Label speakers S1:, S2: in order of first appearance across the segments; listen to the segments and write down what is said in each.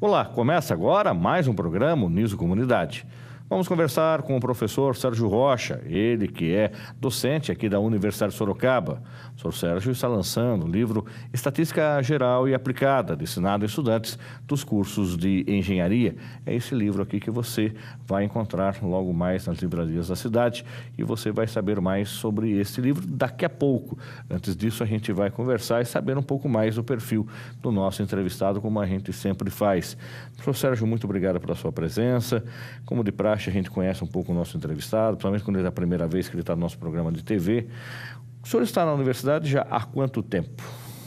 S1: Olá, começa agora mais um programa Uniso Comunidade. Vamos conversar com o professor Sérgio Rocha, ele que é docente aqui da Universidade de Sorocaba. O professor Sérgio está lançando o livro Estatística Geral e Aplicada, destinado a estudantes dos cursos de engenharia. É esse livro aqui que você vai encontrar logo mais nas livrarias da cidade e você vai saber mais sobre esse livro daqui a pouco. Antes disso, a gente vai conversar e saber um pouco mais do perfil do nosso entrevistado, como a gente sempre faz. Professor Sérgio, muito obrigado pela sua presença. Como de praxe, a gente conhece um pouco o nosso entrevistado, principalmente quando é a primeira vez que ele está no nosso programa de TV. O senhor está na universidade já há quanto tempo?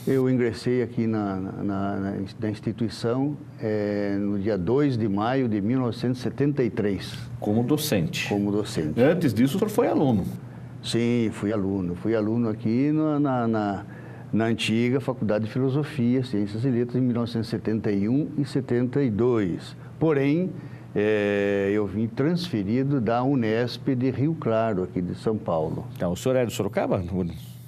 S2: Eu ingressei aqui na instituição no dia 2 de maio de 1973.
S1: Como docente?
S2: Como docente.
S1: Antes disso, o senhor foi aluno?
S2: Sim, fui aluno. Fui aluno aqui na antiga Faculdade de Filosofia, Ciências e Letras, em 1971 e 72. Porém, eu vim transferido da Unesp de Rio Claro, aqui de São Paulo.
S1: Então, o senhor é de Sorocaba?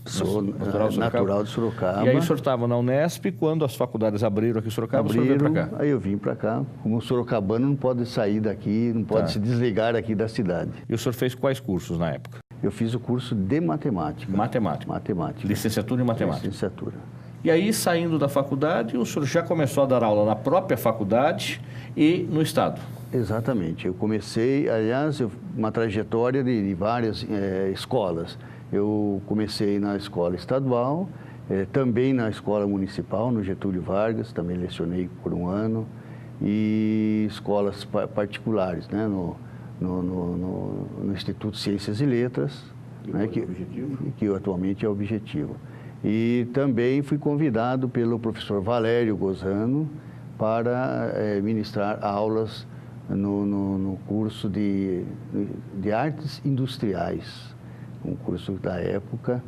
S2: Sou natural de Sorocaba.
S1: E aí o senhor estava na Unesp, quando as faculdades abriram aqui em Sorocaba, o senhor veio para cá?
S2: Aí eu vim para cá. Como sorocabano, não pode sair daqui, não pode se desligar aqui da cidade.
S1: E o senhor fez quais cursos na época?
S2: Eu fiz o curso de matemática.
S1: Matemática. Licenciatura em matemática.
S2: Licenciatura.
S1: E aí, saindo da faculdade, o senhor já começou a dar aula na própria faculdade e no Estado?
S2: Exatamente. Eu comecei, aliás, uma trajetória de várias escolas. Eu comecei na escola estadual, também na escola municipal, no Getúlio Vargas, também lecionei por um ano, e escolas particulares, né, no Instituto de Ciências e Letras, né, que atualmente é Objetivo. E também fui convidado pelo professor Valério Gozano para ministrar aulas no curso de Artes Industriais, um curso da época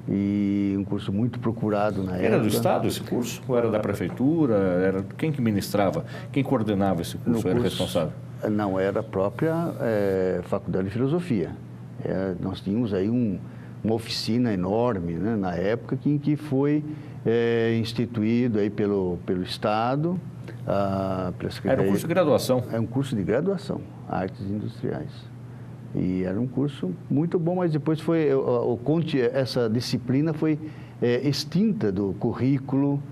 S2: e um curso muito procurado na época.
S1: Era do Estado esse curso? Ou era da Prefeitura? Era quem que ministrava? Quem coordenava esse curso? Era responsável?
S2: Não, era a própria Faculdade de Filosofia. Nós tínhamos aí uma oficina enorme, né, na época, que foi instituído aí pelo Estado, pela Secretaria.
S1: Era um curso de graduação?
S2: É um curso de graduação, Artes Industriais. E era um curso muito bom, mas depois essa disciplina foi extinta do currículo,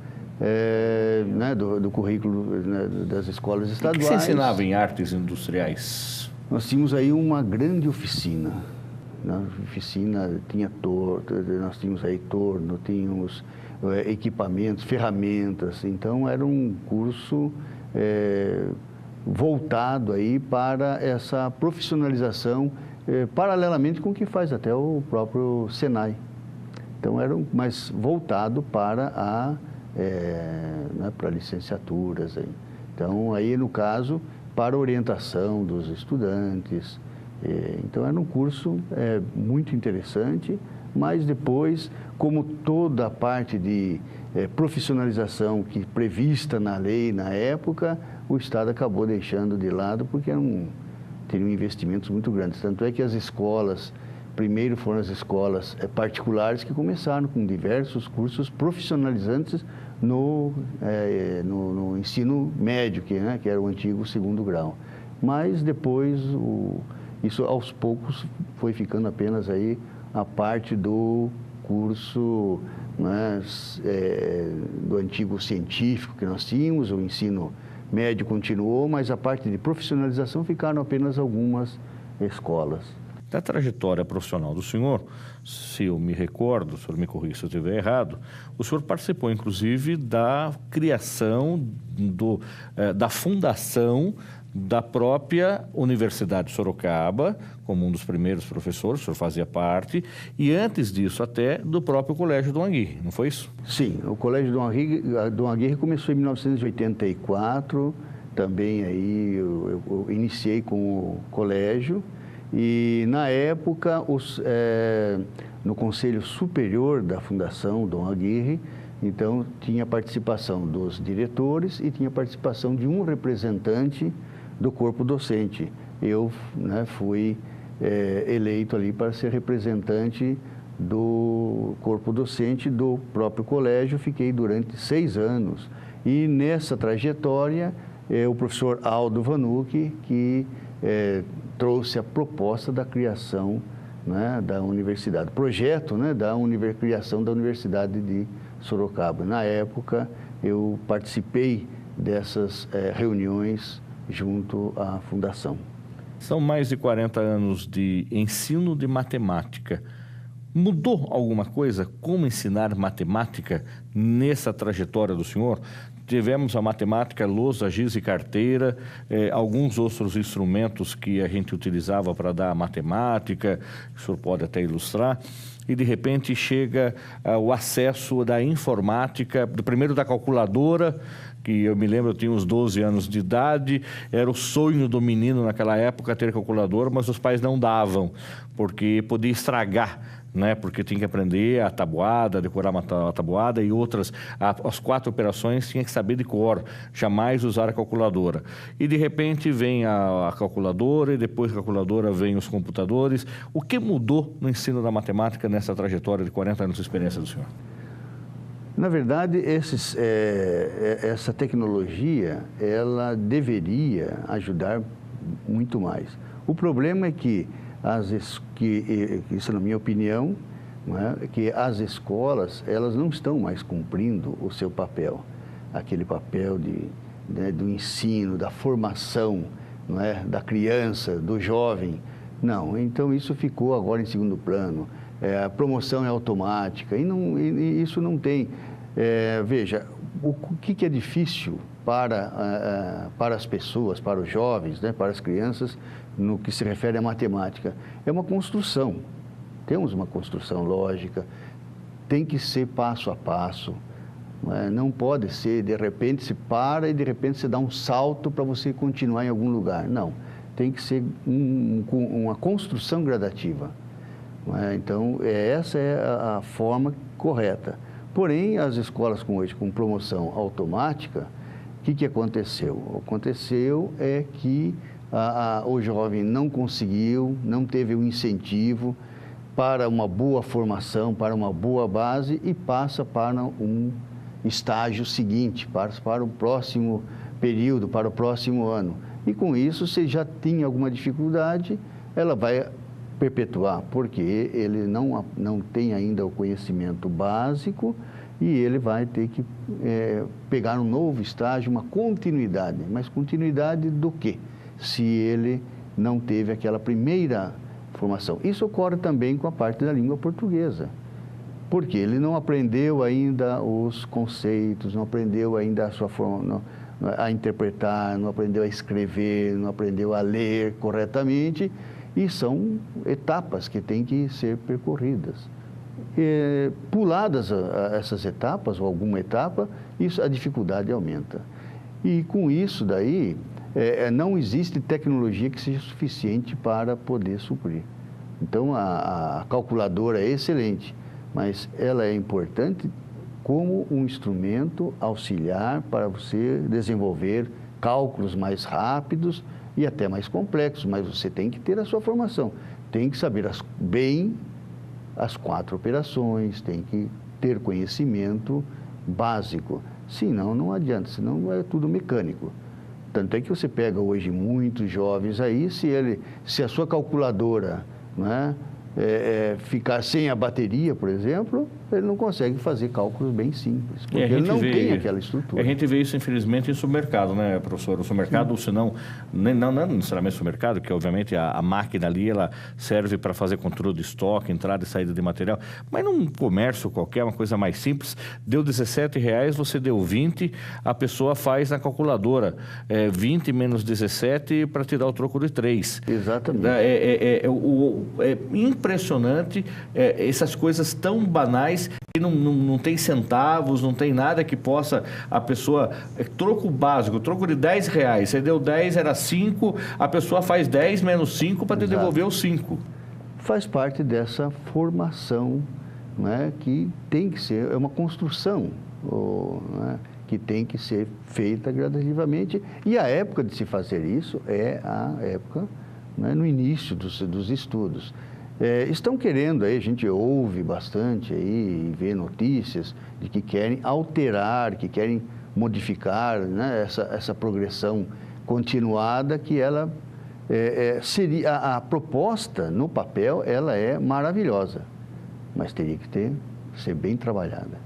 S2: né, do currículo, né, das escolas estaduais.
S1: O que se ensinava em artes industriais?
S2: Nós tínhamos aí uma grande oficina. Na oficina tinha nós tínhamos aí torno, tínhamos equipamentos, ferramentas. Então, era um curso voltado aí para essa profissionalização, paralelamente com o que faz até o próprio Senai. Então, era mais voltado para né, para licenciaturas. Aí. Então, aí, no caso, para orientação dos estudantes. Então, era um curso muito interessante, mas depois, como toda a parte de profissionalização que prevista na lei na época, o Estado acabou deixando de lado porque teriam investimentos muito grandes. Tanto é que as escolas, primeiro foram as escolas particulares que começaram com diversos cursos profissionalizantes no ensino médio, que era o antigo segundo grau. Mas depois, isso aos poucos foi ficando apenas aí a parte do curso, né, do antigo científico que nós tínhamos, o ensino médio continuou, mas a parte de profissionalização ficaram apenas algumas escolas.
S1: Da trajetória profissional do senhor, se eu me recordo, o senhor me corrija se eu estiver errado, o senhor participou, inclusive, da criação, da fundação da própria Universidade de Sorocaba, como um dos primeiros professores, o senhor fazia parte, e antes disso até do próprio Colégio Dom Aguirre, não foi isso?
S2: Sim, o Colégio Dom Aguirre começou em 1984, também aí eu iniciei com o colégio, e na época, no Conselho Superior da Fundação Dom Aguirre, então tinha participação dos diretores e tinha participação de um representante do corpo docente. Eu, né, fui eleito ali para ser representante do corpo docente do próprio colégio, fiquei durante 6 anos. E nessa trajetória o professor Aldo Vanucci, que trouxe a proposta da criação, né, da universidade, projeto, né, da criação da Universidade de Sorocaba. Na época, eu participei dessas reuniões junto à fundação.
S1: São mais de 40 anos de ensino de matemática. Mudou alguma coisa? Como ensinar matemática nessa trajetória do senhor? Tivemos a matemática, lousa, giz e carteira, alguns outros instrumentos que a gente utilizava para dar a matemática, o senhor pode até ilustrar, e de repente chega o acesso da informática, primeiro da calculadora, que eu me lembro, eu tinha uns 12 anos de idade, era o sonho do menino naquela época ter calculadora, mas os pais não davam, porque podia estragar, né? Porque tinha que aprender a tabuada, decorar a tabuada e outras, as 4 operações tinha que saber de cor, jamais usar a calculadora. E de repente vem a calculadora e depois da calculadora vem os computadores. O que mudou no ensino da matemática nessa trajetória de 40 anos de experiência do senhor?
S2: Na verdade, essa tecnologia, ela deveria ajudar muito mais. O problema é que, isso na minha opinião, né, que as escolas, elas não estão mais cumprindo o seu papel. Aquele papel do ensino, da formação, não é, da criança, do jovem. Não, então isso ficou agora em segundo plano. A promoção é automática e isso não tem... veja, o que é difícil para as pessoas, para os jovens, né, para as crianças, no que se refere à matemática? É uma construção. Temos uma construção lógica, tem que ser passo a passo. Não pode ser, de repente, se para e de repente você dá um salto para você continuar em algum lugar. Não, tem que ser uma construção gradativa. Então, essa é a forma correta. Porém, as escolas hoje com promoção automática, o que aconteceu? Aconteceu que o jovem não conseguiu, não teve o incentivo para uma boa formação, para uma boa base e passa para um estágio seguinte, para o próximo período, para o próximo ano. E com isso, se já tinha alguma dificuldade, ela vai perpetuar, porque ele não tem ainda o conhecimento básico e ele vai ter que pegar um novo estágio, uma continuidade. Mas continuidade do quê? Se ele não teve aquela primeira formação. Isso ocorre também com a parte da língua portuguesa, porque ele não aprendeu ainda os conceitos, não aprendeu ainda a sua forma, a interpretar, não aprendeu a escrever, não aprendeu a ler corretamente. E são etapas que têm que ser percorridas. Puladas essas etapas, ou alguma etapa, a dificuldade aumenta. E com isso daí, não existe tecnologia que seja suficiente para poder suprir. Então, a calculadora é excelente, mas ela é importante como um instrumento auxiliar para você desenvolver cálculos mais rápidos e até mais complexos, mas você tem que ter a sua formação, tem que saber bem as 4 operações, tem que ter conhecimento básico, senão não adianta, senão é tudo mecânico. Tanto é que você pega hoje muitos jovens aí, se a sua calculadora, né, ficar sem a bateria, por exemplo, ele não consegue fazer cálculos bem simples, porque ele não tem aquela estrutura.
S1: A gente vê isso, infelizmente, em supermercado, né, professor? O supermercado, ou senão, não necessariamente o supermercado, que obviamente a máquina ali, ela serve para fazer controle de estoque, entrada e saída de material, mas num comércio qualquer, uma coisa mais simples, deu R$17, você deu 20, a pessoa faz na calculadora, 20 menos 17 para te dar o troco de 3.
S2: Exatamente.
S1: Impressionante, essas coisas tão banais que não tem centavos, não tem nada que possa a pessoa... troco básico, troco de R$10, você deu 10, era 5, a pessoa faz 10 menos 5 para te devolver os 5.
S2: Faz parte dessa formação, né, que tem que ser, é uma construção, né, que tem que ser feita gradativamente, e a época de se fazer isso é a época, né, no início dos estudos. Estão querendo, aí a gente ouve bastante aí, vê notícias de que querem alterar, que querem modificar, né, essa progressão continuada, que ela seria a proposta no papel, ela é maravilhosa, mas teria que ser bem trabalhada,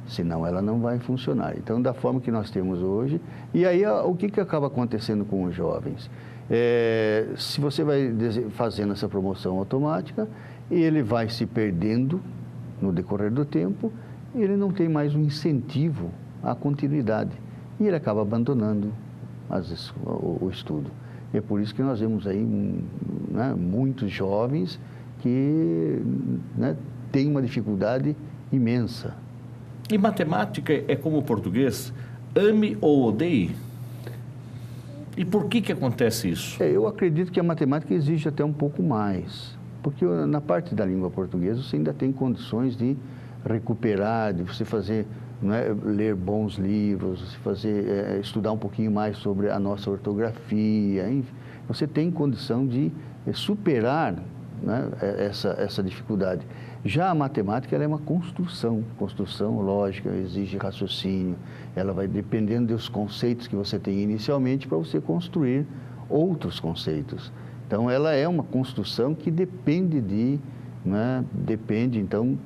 S2: senão ela não vai funcionar. Então, da forma que nós temos hoje, e aí o que acaba acontecendo com os jovens? Se você vai fazendo essa promoção automática, ele vai se perdendo no decorrer do tempo, e ele não tem mais um incentivo à continuidade, e ele acaba abandonando o estudo. É por isso que nós vemos aí, né, muitos jovens que, né, têm uma dificuldade imensa.
S1: E matemática é como o português, ame ou odeie? E por que acontece isso?
S2: Eu acredito que a matemática exige até um pouco mais, porque na parte da língua portuguesa você ainda tem condições de recuperar, de você fazer, né, ler bons livros, estudar um pouquinho mais sobre a nossa ortografia, enfim, você tem condição de superar, né, essa dificuldade. Já a matemática, ela é uma construção lógica, exige raciocínio, ela vai dependendo dos conceitos que você tem inicialmente para você construir outros conceitos. Então, ela é uma construção que depende então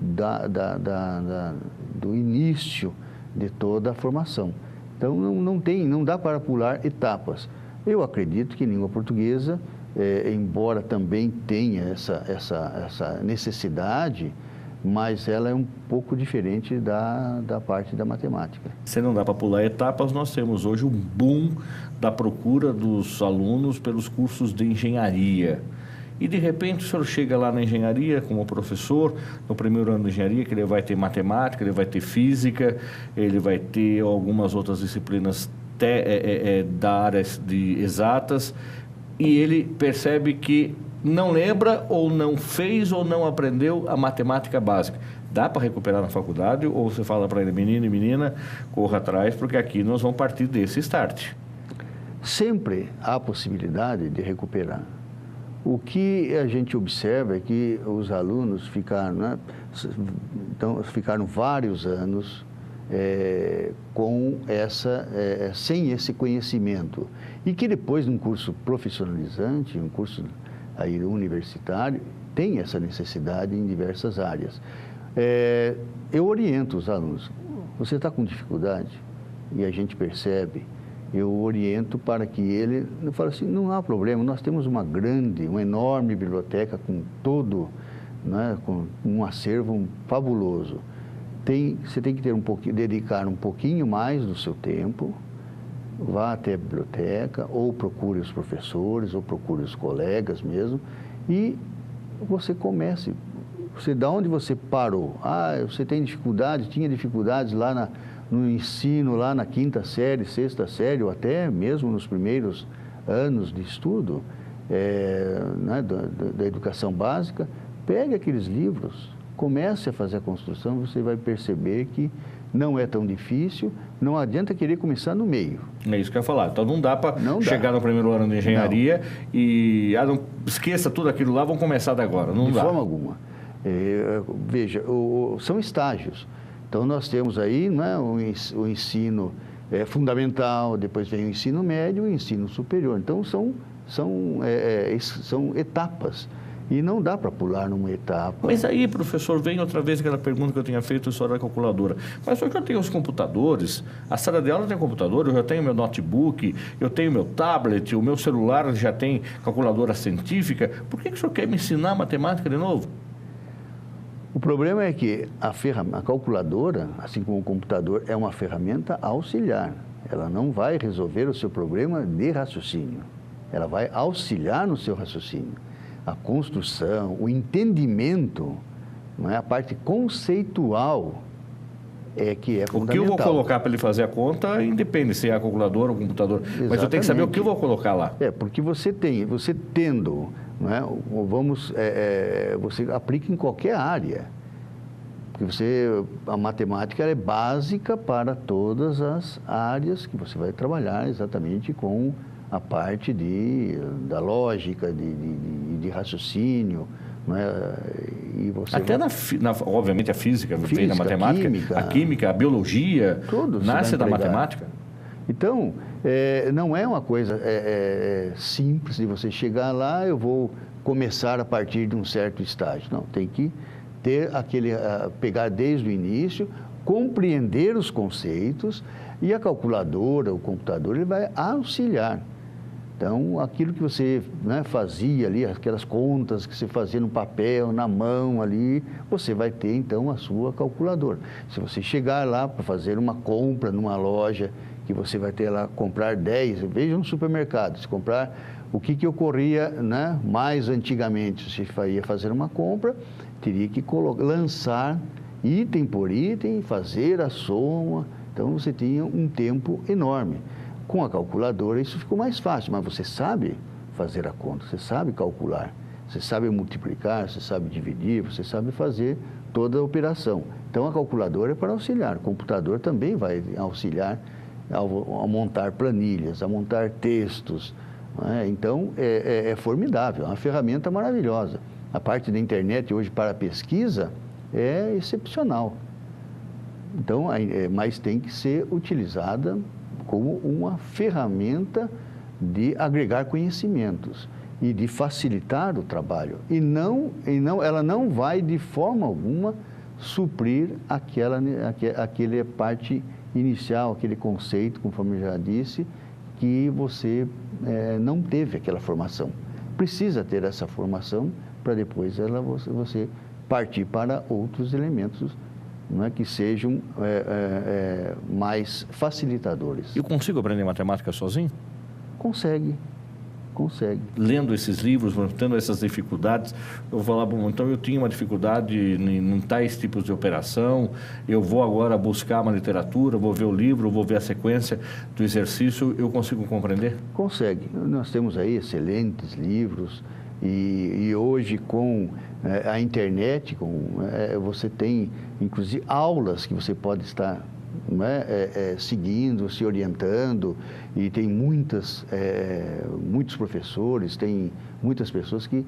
S2: do início de toda a formação. Então, não dá para pular etapas. Eu acredito que em língua portuguesa, embora também tenha essa necessidade, mas ela é um pouco diferente da parte da matemática.
S1: Se não dá para pular etapas, nós temos hoje um boom da procura dos alunos pelos cursos de engenharia. E, de repente, o senhor chega lá na engenharia como professor, no primeiro ano de engenharia, que ele vai ter matemática, ele vai ter física, ele vai ter algumas outras disciplinas da área de exatas, e ele percebe que não lembra, ou não fez, ou não aprendeu a matemática básica. Dá para recuperar na faculdade, ou você fala para ele, menino e menina, corra atrás, porque aqui nós vamos partir desse start?
S2: Sempre há possibilidade de recuperar. O que a gente observa é que os alunos ficaram, né, ficaram vários anos sem esse conhecimento, e que depois, num curso profissionalizante, um curso aí universitário, tem essa necessidade em diversas áreas. Eu oriento os alunos. Você está com dificuldade? E a gente percebe. Eu oriento para que ele... Eu falo assim, não há problema, nós temos uma enorme biblioteca com né, com um acervo fabuloso. Você tem que dedicar um pouquinho mais do seu tempo, vá até a biblioteca, ou procure os professores, ou procure os colegas mesmo, e você comece. Da onde você parou? Você tem dificuldade, tinha dificuldades lá no ensino, lá na 5ª série, 6ª série, ou até mesmo nos primeiros anos de estudo né, da educação básica. Pegue aqueles livros, comece a fazer a construção, você vai perceber que não é tão difícil, não adianta querer começar no meio.
S1: É isso que eu ia falar. Então, não dá para chegar no primeiro ano de engenharia e não esqueça tudo aquilo lá, vamos começar de agora. Não dá.
S2: De forma alguma. Veja, são estágios. Então, nós temos aí, né, o ensino fundamental, depois vem o ensino médio e o ensino superior. Então, são etapas. E não dá para pular numa etapa.
S1: Mas aí, professor, vem outra vez aquela pergunta que eu tinha feito sobre a calculadora. Mas só que eu tenho os computadores, a sala de aula tem computador, eu já tenho meu notebook, eu tenho meu tablet, o meu celular já tem calculadora científica. Por que o senhor quer me ensinar matemática de novo?
S2: O problema é que a calculadora, assim como o computador, é uma ferramenta auxiliar. Ela não vai resolver o seu problema de raciocínio. Ela vai auxiliar no seu raciocínio. A construção, o entendimento, não é? A parte conceitual que é fundamental.
S1: O que eu vou colocar para ele fazer a conta independe se é a calculadora ou o computador. Exatamente. Mas eu tenho que saber o que eu vou colocar lá.
S2: Porque você tendo, não é? Você aplica em qualquer área. Porque a matemática é básica para todas as áreas que você vai trabalhar exatamente com a parte da lógica, de raciocínio, não é? E você
S1: até obviamente a física vem da matemática, a química, a biologia, nasce da matemática.
S2: Então, não é uma coisa simples de você chegar lá, eu vou começar a partir de um certo estágio. Não, tem que ter pegar desde o início, compreender os conceitos, e a calculadora, o computador, ele vai auxiliar. Então, aquilo que você, né, fazia ali, aquelas contas que você fazia no papel, na mão ali, você vai ter, então, a sua calculadora. Se você chegar lá para fazer uma compra numa loja, que você vai ter lá, comprar 10, veja no supermercado, se comprar o que ocorria, né, mais antigamente, se ia fazer uma compra, teria que lançar item por item, fazer a soma, então você tinha um tempo enorme. Com a calculadora isso ficou mais fácil, mas você sabe fazer a conta, você sabe calcular, você sabe multiplicar, você sabe dividir, você sabe fazer toda a operação. Então a calculadora é para auxiliar, o computador também vai auxiliar ao montar planilhas, a montar textos, né? Então é formidável, é uma ferramenta maravilhosa. A parte da internet hoje para pesquisa é excepcional. Então, mas tem que ser utilizada como uma ferramenta de agregar conhecimentos e de facilitar o trabalho. Ela não vai de forma alguma suprir aquela parte inicial, aquele conceito, conforme eu já disse, que você não teve aquela formação. Precisa ter essa formação para depois você partir para outros elementos, não é, que sejam mais facilitadores.
S1: Eu consigo aprender matemática sozinho?
S2: Consegue.
S1: Lendo esses livros, tendo essas dificuldades, eu vou falar, bom, então eu tinha uma dificuldade em tais tipos de operação, eu vou agora buscar uma literatura, vou ver o livro, vou ver a sequência do exercício, eu consigo compreender?
S2: Consegue. Nós temos aí excelentes livros e hoje com a internet, você tem inclusive aulas que você pode estar seguindo, se orientando, e tem muitos professores, tem muitas pessoas que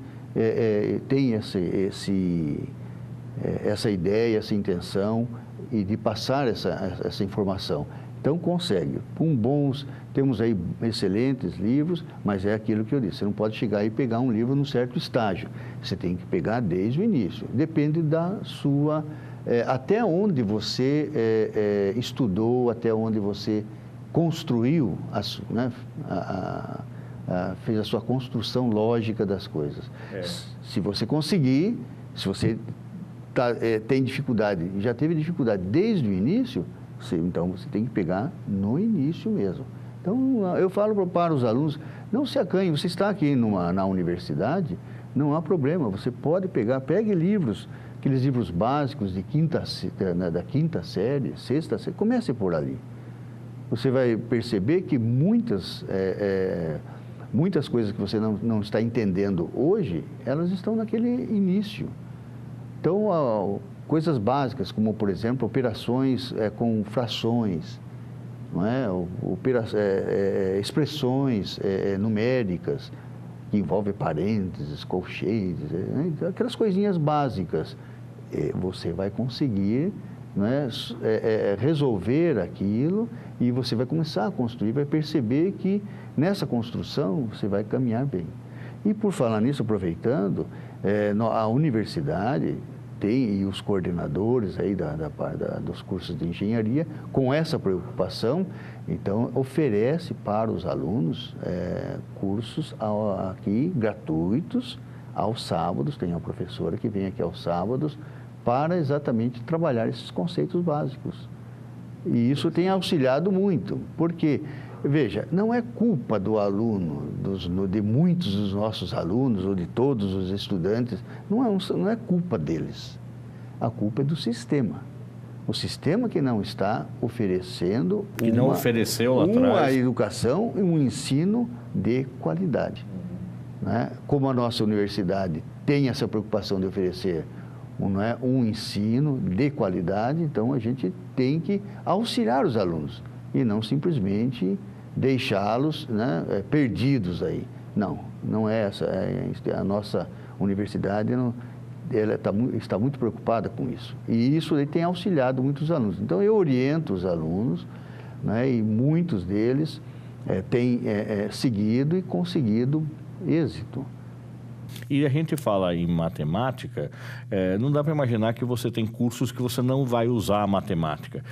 S2: têm essa ideia, essa intenção e de passar essa informação. Então consegue. Temos aí excelentes livros, mas é aquilo que eu disse, você não pode chegar e pegar um livro num certo estágio, você tem que pegar desde o início, depende da sua... até onde você estudou, até onde você construiu, fez a sua construção lógica das coisas. Se você conseguir, se você tem dificuldade, já teve dificuldade desde o início, então você tem que pegar no início mesmo. Então, eu falo para os alunos, não se acanhe, você está aqui na universidade, não há problema, você pode pegue livros, aqueles livros básicos da quinta série, sexta série, comece por ali. Você vai perceber que muitas coisas que você não está entendendo hoje, elas estão naquele início. Então, coisas básicas, como, por exemplo, operações com frações, não é? Expressões numéricas, que envolvem parênteses, colchetes, aquelas coisinhas básicas. Você vai conseguir, né, resolver aquilo e você vai começar a construir, vai perceber que nessa construção você vai caminhar bem. E por falar nisso, aproveitando, a universidade e os coordenadores aí dos cursos de engenharia, com essa preocupação, então oferece para os alunos cursos aqui gratuitos aos sábados, tem uma professora que vem aqui aos sábados para exatamente trabalhar esses conceitos básicos. E isso tem auxiliado muito, porque, veja, não é culpa do aluno, de muitos dos nossos alunos ou de todos os estudantes, não é culpa deles. A culpa é do sistema. O sistema que não está oferecendo uma educação e um ensino de qualidade. Né? Como a nossa universidade tem essa preocupação de oferecer um ensino de qualidade, então a gente tem que auxiliar os alunos e não simplesmente deixá-los, né, perdidos aí. Não é essa. A nossa universidade ela está muito preocupada com isso. E isso tem auxiliado muitos alunos. Então, eu oriento os alunos, né, e muitos deles têm seguido e conseguido êxito.
S1: E a gente fala em matemática, não dá para imaginar que você tem cursos que você não vai usar a matemática.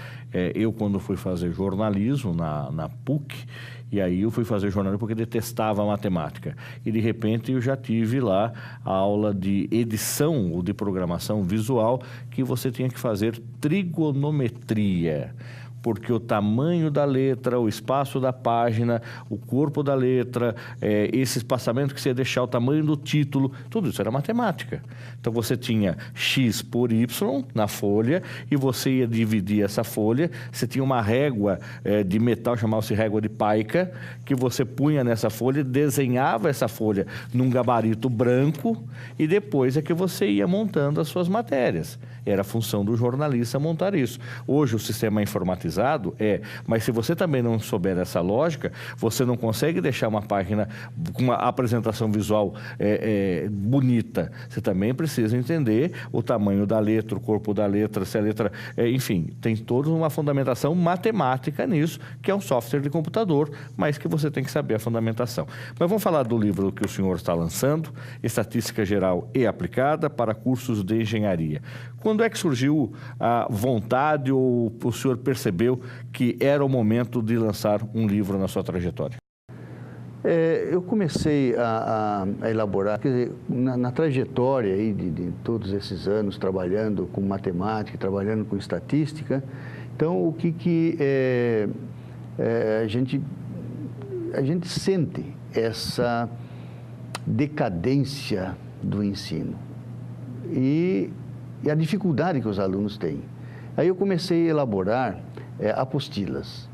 S1: Eu, quando fui fazer jornalismo na PUC, e aí eu fui fazer jornalismo porque detestava a matemática. E, de repente, eu já tive lá a aula de edição ou de programação visual, que você tinha que fazer trigonometria. Porque o tamanho da letra, o espaço da página, o corpo da letra, esse espaçamento que você ia deixar, o tamanho do título, tudo isso era matemática. Então, você tinha X por Y na folha e você ia dividir essa folha. Você tinha uma régua de metal, chamava-se régua de Pica, que você punha nessa folha, desenhava essa folha num gabarito branco e depois é que você ia montando as suas matérias. Era a função do jornalista montar isso. Hoje, o sistema é informatizado, mas se você também não souber essa lógica, você não consegue deixar uma página com uma apresentação visual bonita. Você também precisa entender o tamanho da letra, o corpo da letra, se a letra... enfim, tem toda uma fundamentação matemática nisso, que é um software de computador, mas que você tem que saber a fundamentação. Mas vamos falar do livro que o senhor está lançando, Estatística Geral e Aplicada para Cursos de Engenharia. Quando é que surgiu a vontade ou o senhor percebeu que era o momento de lançar um livro na sua trajetória?
S2: Eu comecei a elaborar, quer dizer, na trajetória aí de todos esses anos trabalhando com matemática, trabalhando com estatística. Então, o que a gente sente essa decadência do ensino e a dificuldade que os alunos têm. Aí eu comecei a elaborar apostilas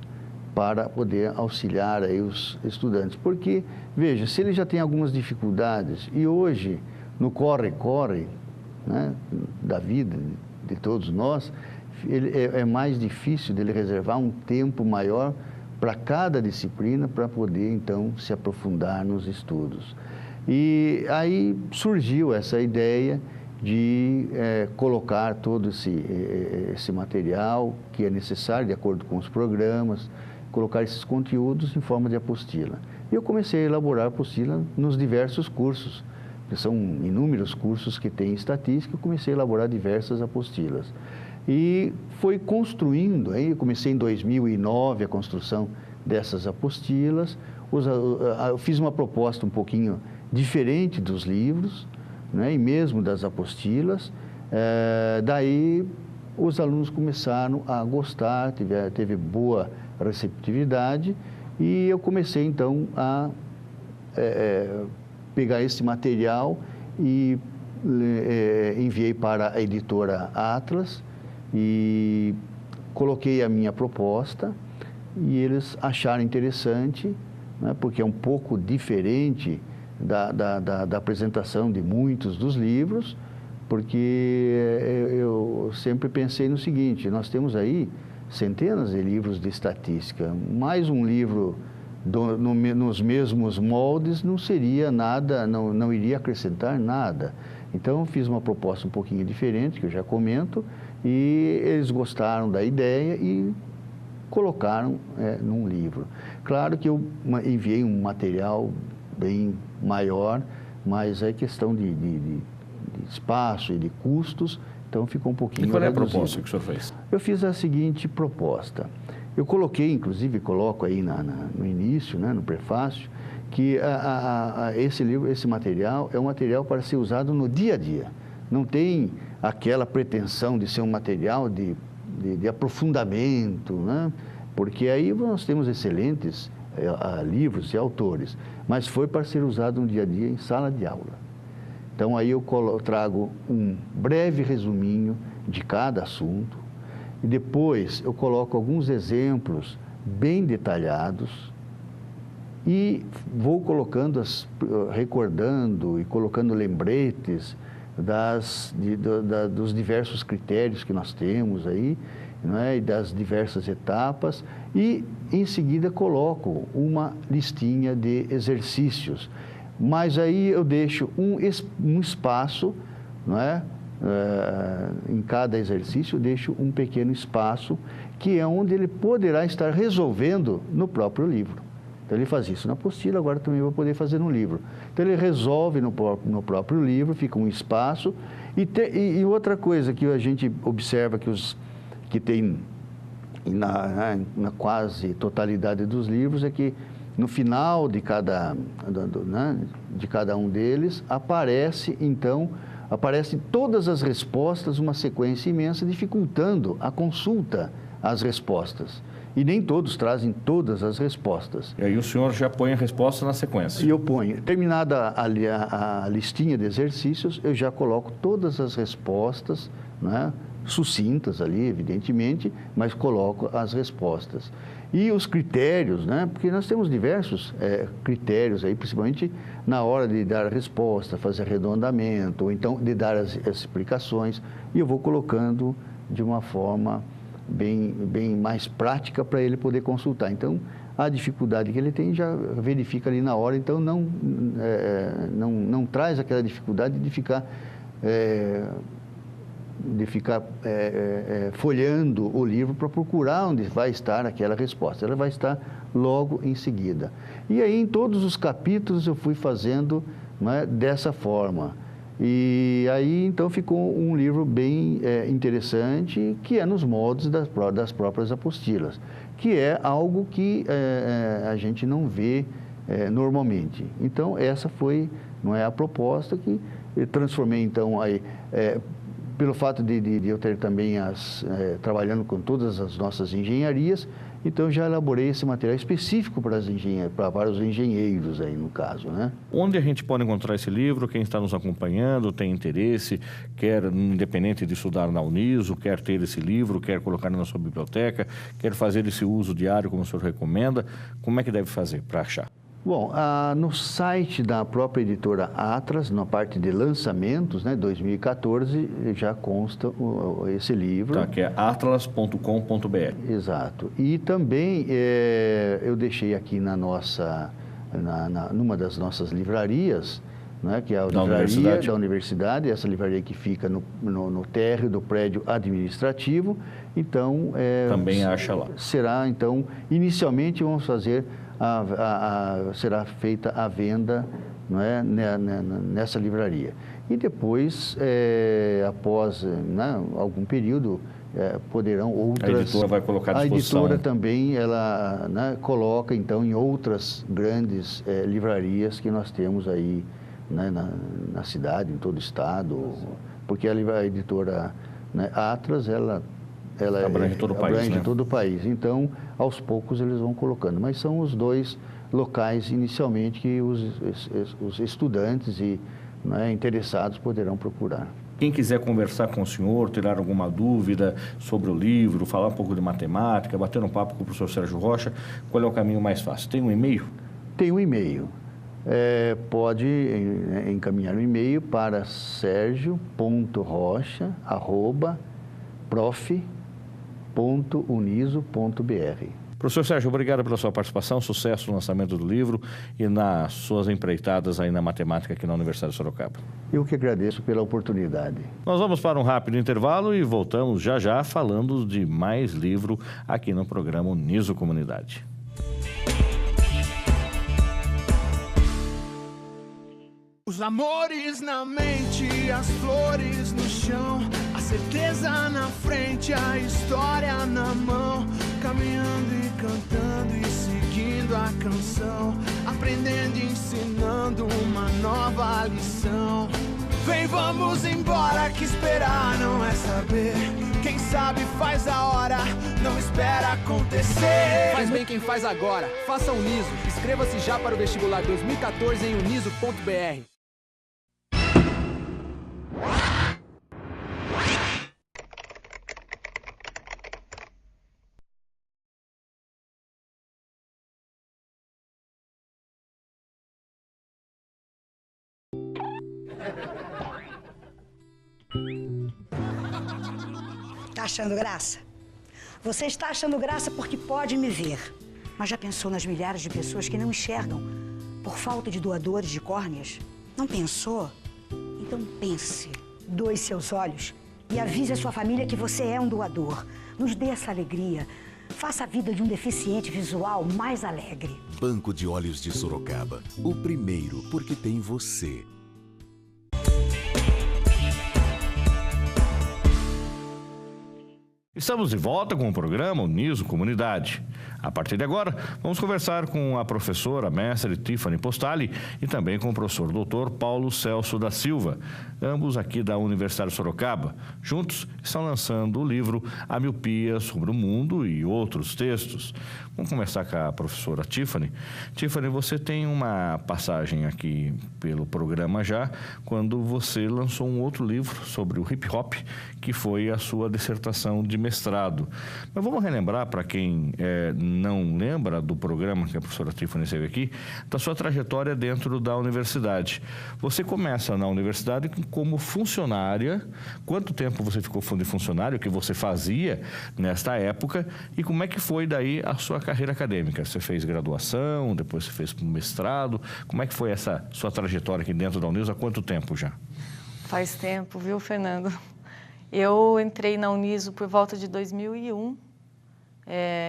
S2: para poder auxiliar aí os estudantes. Porque, veja, se ele já tem algumas dificuldades e hoje, no corre-corre, né, da vida de todos nós, é mais difícil dele reservar um tempo maior para cada disciplina para poder, então, se aprofundar nos estudos. E aí surgiu essa ideia de colocar todo esse material que é necessário, de acordo com os programas, colocar esses conteúdos em forma de apostila. E eu comecei a elaborar a apostila nos diversos cursos, que são inúmeros cursos que tem estatística, eu comecei a elaborar diversas apostilas. E foi construindo, aí eu comecei em 2009 a construção dessas apostilas, eu fiz uma proposta um pouquinho diferente dos livros, né, e mesmo das apostilas. Daí os alunos começaram a gostar, teve boa receptividade e eu comecei então a pegar esse material e enviei para a editora Atlas e coloquei a minha proposta e eles acharam interessante, né, porque é um pouco diferente da apresentação de muitos dos livros, porque eu sempre pensei no seguinte: nós temos aí centenas de livros de estatística, mais um livro nos mesmos moldes não seria nada, não iria acrescentar nada. Então, eu fiz uma proposta um pouquinho diferente, que eu já comento, e eles gostaram da ideia e colocaram num livro. Claro que eu enviei um material bem maior, mas é questão de espaço e de custos, então ficou um pouquinho
S1: reduzido. E qual é a proposta que o senhor fez?
S2: Eu fiz a seguinte proposta. Eu coloquei, inclusive coloco aí no início, né, no prefácio, que esse livro, esse material é um material para ser usado no dia a dia. Não tem aquela pretensão de ser um material de aprofundamento, né? Porque aí nós temos excelentes livros e autores, mas foi para ser usado no dia a dia em sala de aula. Então, aí eu trago um breve resuminho de cada assunto e depois eu coloco alguns exemplos bem detalhados e vou colocando, recordando e colocando lembretes dos diversos critérios que nós temos aí, né, e das diversas etapas, e em seguida coloco uma listinha de exercícios. mas aí eu deixo um espaço, não é? Em cada exercício eu deixo um pequeno espaço, que é onde ele poderá estar resolvendo no próprio livro. Então ele faz isso na apostila, agora também vai poder fazer no livro. Então ele resolve no próprio livro, fica um espaço. E outra coisa que a gente observa que tem na quase totalidade dos livros é que no final de cada um deles aparecem todas as respostas, uma sequência imensa, dificultando a consulta às respostas. E nem todos trazem todas as respostas.
S1: E aí o senhor já põe a resposta na sequência?
S2: E eu ponho. Terminada a listinha de exercícios, eu já coloco todas as respostas, né, sucintas ali, evidentemente, mas coloco as respostas. E os critérios, né, porque nós temos diversos critérios aí, principalmente na hora de dar a resposta, fazer arredondamento, ou então de dar as explicações, e eu vou colocando de uma forma bem mais prática para ele poder consultar. Então, a dificuldade que ele tem já verifica ali na hora, então não traz aquela dificuldade de ficar folheando o livro para procurar onde vai estar aquela resposta. Ela vai estar logo em seguida. E aí, em todos os capítulos, eu fui fazendo, né, dessa forma. E aí, então, ficou um livro bem interessante, que é nos moldes das próprias apostilas, que é algo que a gente não vê normalmente. Então, essa foi, não é, a proposta que eu transformei, então, aí, pelo fato de eu ter também trabalhando com todas as nossas engenharias, então eu já elaborei esse material específico para os engenheiros aí, no caso, né?
S1: Onde a gente pode encontrar esse livro? Quem está nos acompanhando, tem interesse, quer, independente de estudar na Uniso, quer ter esse livro, quer colocar na sua biblioteca, quer fazer esse uso diário, como o senhor recomenda, como é que deve fazer para achar?
S2: Bom, no site da própria editora Atlas, na parte de lançamentos, né, 2014, já consta esse livro.
S1: Tá, que é atlas.com.br.
S2: Exato. E também eu deixei aqui numa das nossas livrarias, né, que é a livraria da universidade, essa livraria que fica no térreo do prédio administrativo. Então,
S1: também acha lá.
S2: Será, então, inicialmente vamos fazer será feita a venda, não é, nessa livraria. E depois, após, né, algum período, poderão outras...
S1: A editora vai colocar à disposição.
S2: A editora também, ela, né, coloca, então, em outras grandes livrarias que nós temos aí, né, na cidade, em todo o estado, porque a editora, né, Atlas, ela abrange todo o país, né? Todo o país. Então, aos poucos eles vão colocando. Mas são os dois locais, inicialmente, que os estudantes e, né, interessados poderão procurar.
S1: Quem quiser conversar com o senhor, tirar alguma dúvida sobre o livro, falar um pouco de matemática, bater um papo com o professor Sérgio Rocha, qual é o caminho mais fácil? Tem um e-mail? Tem um e-mail.
S2: Pode encaminhar um e-mail para sergio.rocha@prof.uniso.br.
S1: Professor Sérgio, obrigado pela sua participação, sucesso no lançamento do livro e nas suas empreitadas aí na matemática aqui na Universidade de Sorocaba.
S2: Eu que agradeço pela oportunidade.
S1: Nós vamos para um rápido intervalo e voltamos já falando de mais livro aqui no programa Uniso Comunidade.
S3: Os amores na mente, as flores no chão, a certeza na frente, a história na mão, caminhando e cantando e seguindo a canção, aprendendo e ensinando uma nova lição. Vem, vamos embora, que esperar não é saber. Quem sabe faz a hora, não espera acontecer.
S4: Faz bem quem faz agora, faça Uniso. Inscreva-se já para o vestibular 2014 em uniso.br.
S5: Tá achando graça? Você está achando graça porque pode me ver. Mas já pensou nas milhares de pessoas que não enxergam por falta de doadores de córneas? Não pensou? Então pense, doe seus olhos e avise a sua família que você é um doador. Nos dê essa alegria. Faça a vida de um deficiente visual mais alegre.
S6: Banco de Olhos de Sorocaba. O primeiro porque tem você.
S1: Estamos de volta com o programa Uniso Comunidade. A partir de agora, vamos conversar com a professora mestre Tiffany Postali e também com o professor doutor Paulo Celso da Silva, ambos aqui da Universidade de Sorocaba. Juntos estão lançando o livro A Miopia sobre o Mundo e outros textos. Vamos começar com a professora Tiffany. Tiffany, você tem uma passagem aqui pelo programa já, quando você lançou um outro livro sobre o hip hop, que foi a sua dissertação de mestrado. Mas vamos relembrar para quem não lembra do programa que a professora Tiffany esteve aqui, da sua trajetória dentro da universidade. Você começa na universidade como funcionária. Quanto tempo você ficou de funcionário? O que você fazia nesta época? E como é que foi daí a sua carreira acadêmica? Você fez graduação, depois você fez mestrado. Como é que foi essa sua trajetória aqui dentro da Uniso? Há quanto tempo já?
S7: Faz tempo, viu, Fernando? Eu entrei na Uniso por volta de 2001,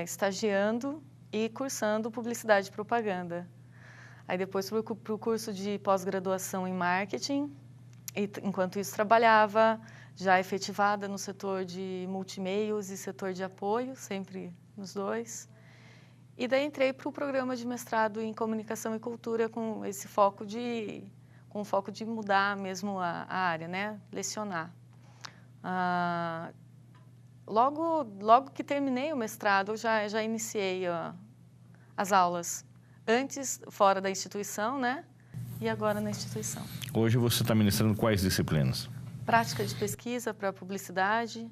S7: estagiando e cursando Publicidade e Propaganda. Aí depois fui para o curso de pós-graduação em Marketing, e enquanto isso trabalhava, já efetivada no setor de multimeios e setor de apoio, sempre nos dois. E daí entrei para o programa de mestrado em Comunicação e Cultura com esse foco de mudar mesmo a área, né? Lecionar. Logo que terminei o mestrado, eu já iniciei as aulas. Antes, fora da instituição, né? E agora na instituição.
S1: Hoje você está ministrando quais disciplinas?
S7: Prática de pesquisa para publicidade,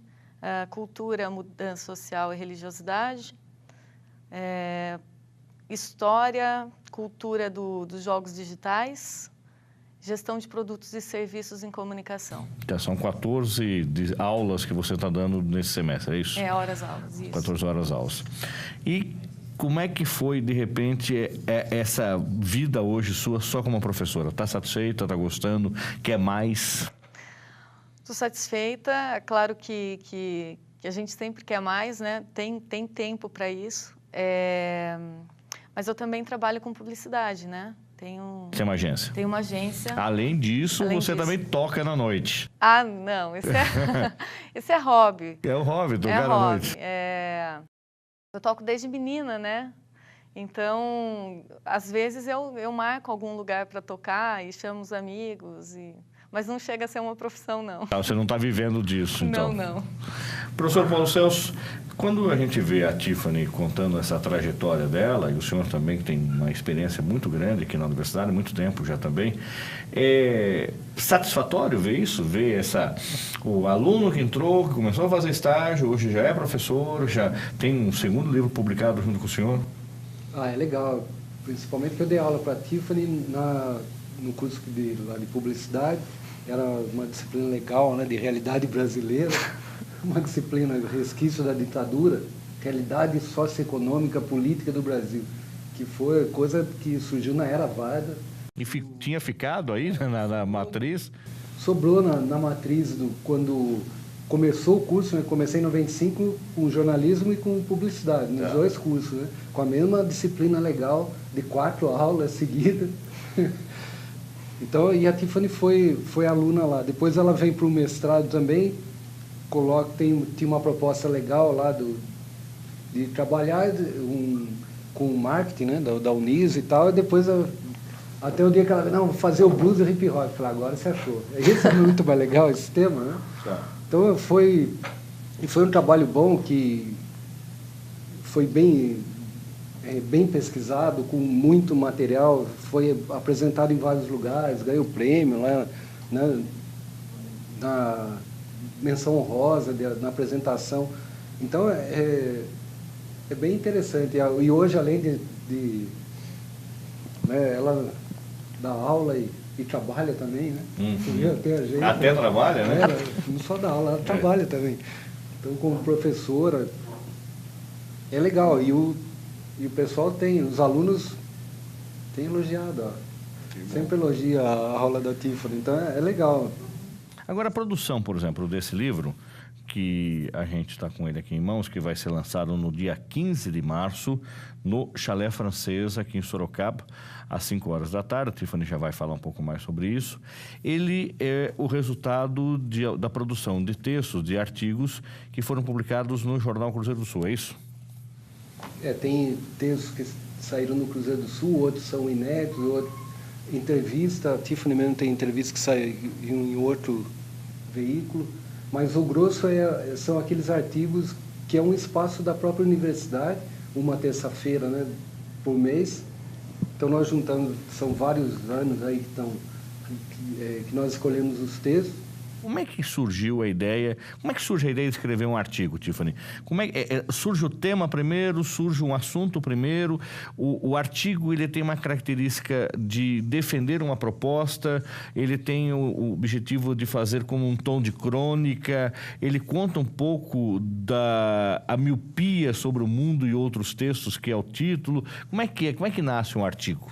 S7: cultura, mudança social e religiosidade, história, cultura dos jogos digitais, gestão de produtos e serviços em comunicação.
S1: Já são 14 aulas que você está dando nesse semestre, é isso?
S7: Horas-aulas, isso.
S1: 14 horas-aulas. E como é que foi, de repente, essa vida hoje sua só como professora? Está satisfeita, está gostando, quer mais?
S7: Estou satisfeita. É claro que a gente sempre quer mais, né? Tem tempo para isso. Mas eu também trabalho com publicidade, né? Tem uma agência. Tem uma agência.
S1: Além disso, também toca na noite.
S7: Ah, não. Esse é hobby.
S1: É o hobby, tocar na noite.
S7: Eu toco desde menina, né? Então, às vezes eu marco algum lugar para tocar e chamo os amigos, mas não chega a ser uma profissão, não.
S1: Você não está vivendo disso, então?
S7: Não.
S1: Professor Paulo Celso, quando a gente vê a Tiffany contando essa trajetória dela, e o senhor também que tem uma experiência muito grande aqui na universidade, muito tempo já também, é satisfatório ver isso? Ver o aluno que entrou, que começou a fazer estágio, hoje já é professor, já tem um segundo livro publicado junto com o senhor?
S8: É legal, principalmente que eu dei aula para a Tiffany no curso de publicidade, era uma disciplina legal, né, de realidade brasileira, uma disciplina resquício da ditadura, realidade socioeconômica política do Brasil, que foi coisa que surgiu na era Vargas.
S1: E tinha ficado aí na matriz?
S8: Sobrou na matriz quando começou o curso, né? Comecei em 95 com jornalismo e com publicidade, nos dois cursos, né? Com a mesma disciplina legal de 4 aulas seguidas. Então, e a Tiffany foi aluna lá. Depois ela vem para o mestrado também, tinha uma proposta legal lá de trabalhar com marketing, né? Da Uniso e tal, e depois até o dia que ela vou fazer o blues e o hip hop. Falei, agora você achou. Esse é muito mais legal, esse tema, né? Então foi um trabalho bom, que foi bem pesquisado, com muito material, foi apresentado em vários lugares, ganhou prêmio lá, né, na menção honrosa na apresentação. Então é bem interessante. E hoje, além de né, ela dá aula e trabalha também, né?
S1: Até trabalha, né?
S8: Não só dá aula, ela trabalha também. Então, como professora, é legal. E o pessoal os alunos Tem elogiado, ó. Sempre elogia a aula da Tiffany, então é legal.
S1: Agora, a produção, por exemplo, desse livro, que a gente está com ele aqui em mãos, que vai ser lançado no dia 15 de março, no Chalé Francês, aqui em Sorocaba, às 5 horas da tarde. A Tiffany já vai falar um pouco mais sobre isso. Ele é o resultado da produção de textos, de artigos que foram publicados no Jornal Cruzeiro do Sul, é isso?
S8: Tem textos que saíram no Cruzeiro do Sul, outros são inéditos, outros... entrevista, a Tiffany mesmo tem entrevista que sai em outro veículo, mas o grosso são aqueles artigos que é um espaço da própria universidade, uma terça-feira, né, por mês. Então nós juntamos, são vários anos aí que nós escolhemos os textos.
S1: Como é que surgiu a ideia? Como é que surge a ideia de escrever um artigo, Tiffany? Surge o tema primeiro, surge um assunto primeiro? O artigo ele tem uma característica de defender uma proposta, ele tem o objetivo de fazer como um tom de crônica, ele conta um pouco da miopia sobre o mundo e outros textos, que é o título. Como é que nasce um artigo?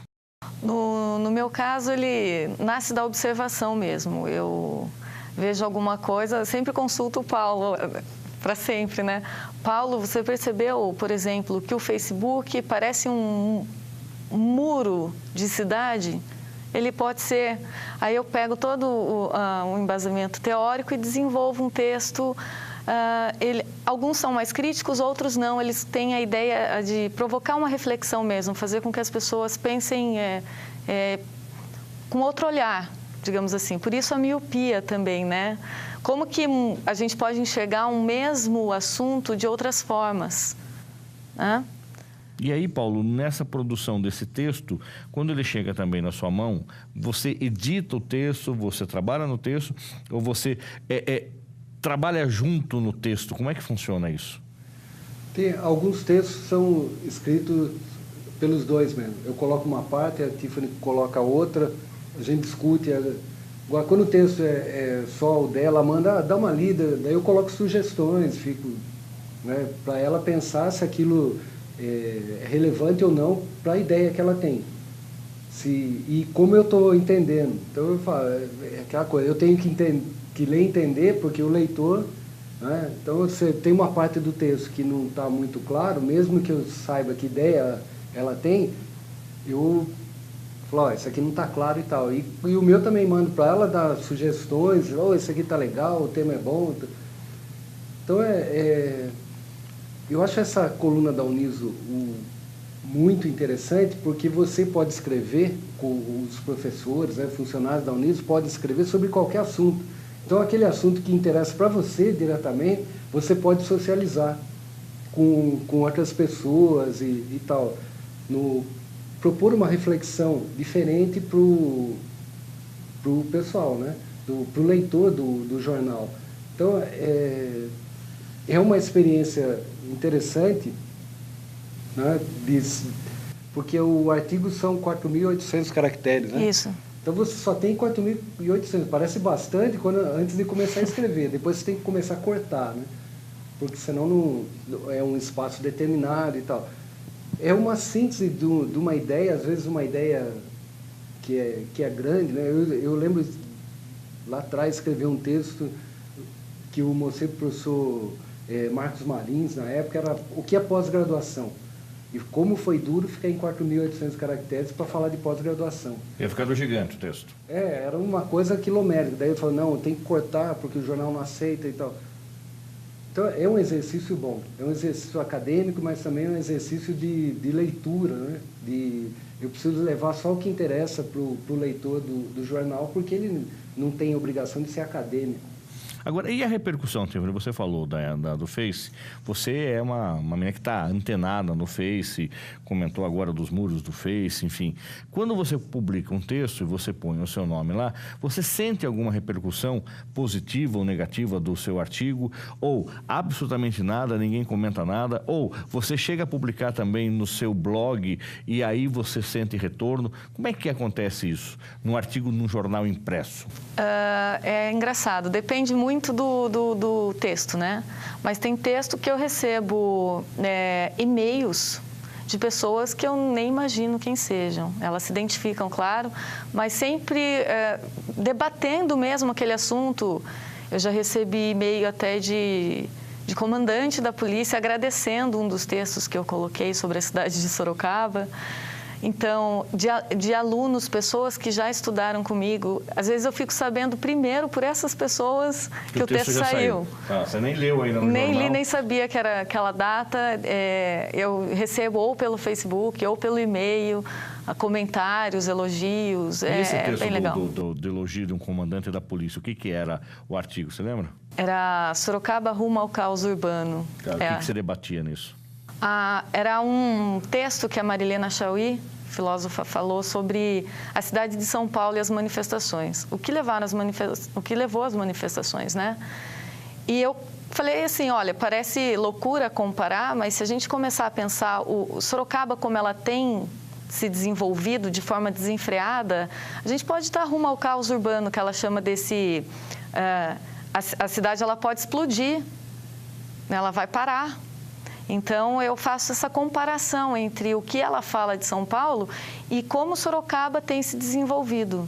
S7: No meu caso, ele nasce da observação mesmo. Eu vejo alguma coisa, sempre consulto o Paulo, para sempre, né? Paulo, você percebeu, por exemplo, que o Facebook parece um muro de cidade? Ele pode ser... Aí eu pego todo o embasamento teórico e desenvolvo um texto. Alguns são mais críticos, outros não. Eles têm a ideia de provocar uma reflexão mesmo, fazer com que as pessoas pensem com outro olhar, digamos assim. Por isso a miopia também, né? Como que a gente pode enxergar um mesmo assunto de outras formas, né?
S1: E aí, Paulo, nessa produção desse texto, quando ele chega também na sua mão, você edita o texto, você trabalha no texto, ou você trabalha junto no texto? Como é que funciona isso?
S8: Alguns textos são escritos pelos dois mesmo. Eu coloco uma parte, a Tiffany coloca a outra, a gente discute. Agora, quando o texto é só o dela, manda, dá uma lida, daí eu coloco sugestões, fico, né, para ela pensar se aquilo é relevante ou não para a ideia que ela tem. E como eu estou entendendo. Então, eu falo, aquela coisa, eu tenho que ler e entender, porque o leitor... Né, então, você tem uma parte do texto que não está muito claro, mesmo que eu saiba que ideia ela tem, eu... Falou, isso aqui não está claro e tal. E o meu também mando para ela, dar sugestões, isso aqui está legal, o tema é bom. Então, eu acho essa coluna da Uniso muito interessante, porque você pode escrever, com os professores, né, funcionários da Uniso, podem escrever sobre qualquer assunto. Então, aquele assunto que interessa para você diretamente, você pode socializar com outras pessoas e tal. Propor uma reflexão diferente para o pessoal, né? Para o leitor do jornal. Então, é uma experiência interessante, né? Porque o artigo são 4.800 caracteres, né?
S7: Isso.
S8: Então, você só tem 4.800, parece bastante antes de começar a escrever. Depois você tem que começar a cortar, né? Porque senão não é um espaço determinado e tal. É uma síntese de uma ideia, às vezes uma ideia que é grande, né? Eu lembro, lá atrás, escrever um texto que eu mostrei para o professor Marcos Marins, na época, era o que é pós-graduação. E como foi duro ficar em 4.800 caracteres para falar de pós-graduação.
S1: Ia ficando gigante o texto.
S8: Era uma coisa quilométrica. Daí eu falei, não, tem que cortar porque o jornal não aceita e tal. Então, é um exercício bom, é um exercício acadêmico, mas também é um exercício de leitura, né? Eu preciso levar só o que interessa para o leitor do jornal, porque ele não tem obrigação de ser acadêmico.
S1: Agora, e a repercussão, Tiffany? Você falou do Face. Você é uma menina que está antenada no Face, comentou agora dos muros do Face, enfim. Quando você publica um texto e você põe o seu nome lá, você sente alguma repercussão positiva ou negativa do seu artigo? Ou absolutamente nada, ninguém comenta nada? Ou você chega a publicar também no seu blog e aí você sente retorno? Como é que acontece isso num artigo num jornal impresso?
S7: É engraçado, depende muito do texto, né? Mas tem texto que eu recebo e-mails de pessoas que eu nem imagino quem sejam. Elas se identificam, claro, mas sempre debatendo mesmo aquele assunto. Eu já recebi e-mail até de comandante da polícia agradecendo um dos textos que eu coloquei sobre a cidade de Sorocaba. Então, de alunos, pessoas que já estudaram comigo, às vezes eu fico sabendo primeiro por essas pessoas que o texto saiu.
S1: Você nem leu ainda no
S7: nem
S1: jornal?
S7: Li, nem sabia que era aquela data. Eu recebo ou pelo Facebook ou pelo e-mail comentários, elogios.
S1: E esse texto
S7: bem legal.
S1: do elogio de um comandante da polícia, o que era o artigo, você lembra?
S7: Era Sorocaba rumo ao caos urbano.
S1: O que você debatia nisso?
S7: Era um texto que a Marilena Chauí, filósofa, falou sobre a cidade de São Paulo e as manifestações. O que levou às manifestações, né? E eu falei assim, olha, parece loucura comparar, mas se a gente começar a pensar o Sorocaba como ela tem se desenvolvido de forma desenfreada, a gente pode estar rumo ao caos urbano, que ela chama desse... a cidade ela pode explodir, né? Ela vai parar. Então, eu faço essa comparação entre o que ela fala de São Paulo e como Sorocaba tem se desenvolvido.